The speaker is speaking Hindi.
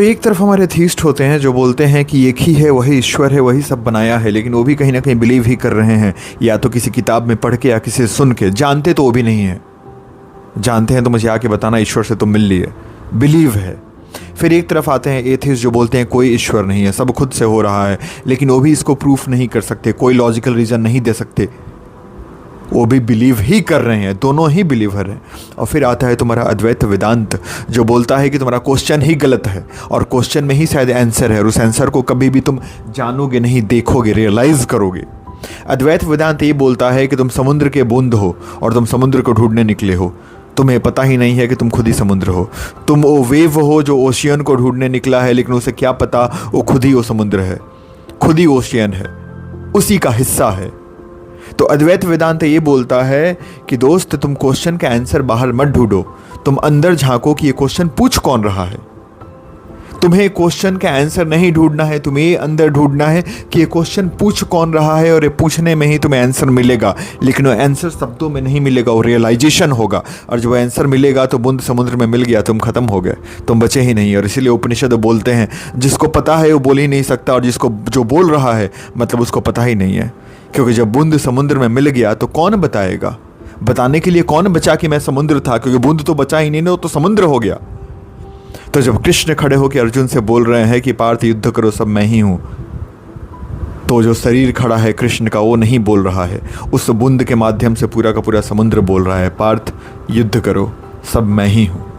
तो एक तरफ हमारे एथीस्ट होते हैं जो बोलते हैं कि एक ही है, वही ईश्वर है, वही सब बनाया है, लेकिन वो भी कहीं ना कहीं बिलीव ही कर रहे हैं, या तो किसी किताब में पढ़ के या किसी से सुन के। जानते तो वो भी नहीं है, जानते हैं तो मुझे आके बताना ईश्वर से तुम मिल लिए, बिलीव है। फिर एक तरफ आते हैं एथिस्ट जो बोलते हैं कोई ईश्वर नहीं है, सब खुद से हो रहा है, लेकिन वो भी इसको प्रूफ नहीं कर सकते, कोई लॉजिकल रीज़न नहीं दे सकते, वो भी बिलीव ही कर रहे हैं, दोनों ही बिलीवर हैं। और फिर आता है तुम्हारा अद्वैत वेदांत जो बोलता है कि तुम्हारा क्वेश्चन ही गलत है और क्वेश्चन में ही शायद आंसर है, और उस आंसर को कभी भी तुम जानोगे नहीं, देखोगे, रियलाइज करोगे। अद्वैत वेदांत ये बोलता है कि तुम समुद्र के बूंद हो और तुम समुद्र को ढूंढने निकले हो, तुम्हें पता ही नहीं है कि तुम खुद ही समुद्र हो। तुम वो वेव हो जो ओशियन को ढूंढने निकला है, लेकिन उसे क्या पता वो खुद ही वो समुद्र है, खुद ही ओशियन है, उसी का हिस्सा है। तो अद्वैत वेदांत ये बोलता है कि दोस्त तुम क्वेश्चन का आंसर बाहर मत ढूंढो, तुम अंदर झांको कि ये क्वेश्चन पूछ कौन रहा है। तुम्हें क्वेश्चन का आंसर नहीं ढूंढना है, तुम्हें ये अंदर ढूंढना है कि ये क्वेश्चन पूछ कौन रहा है, और ये पूछने में ही तुम्हें आंसर मिलेगा। लेकिन वो आंसर शब्दों में नहीं मिलेगा, वो रियलाइजेशन होगा। और जब आंसर मिलेगा तो बूंद समुद्र में मिल गया, तुम खत्म हो गए, तुम बचे ही नहीं। और इसीलिए उपनिषद बोलते हैं जिसको पता है वो बोल ही नहीं सकता, और जिसको जो बोल रहा है मतलब उसको पता ही नहीं है। क्योंकि जब बूंद समुद्र में मिल गया तो कौन बताएगा, बताने के लिए कौन बचा कि मैं समुद्र था, क्योंकि बूंद तो बचा ही नहीं ना, वो तो समुद्र हो गया। तो जब कृष्ण खड़े होकर अर्जुन से बोल रहे हैं कि पार्थ युद्ध करो सब मैं ही हूं, तो जो शरीर खड़ा है कृष्ण का वो नहीं बोल रहा है, उस बूंद के माध्यम से पूरा का पूरा समुद्र बोल रहा है पार्थ युद्ध करो सब मैं ही हूं।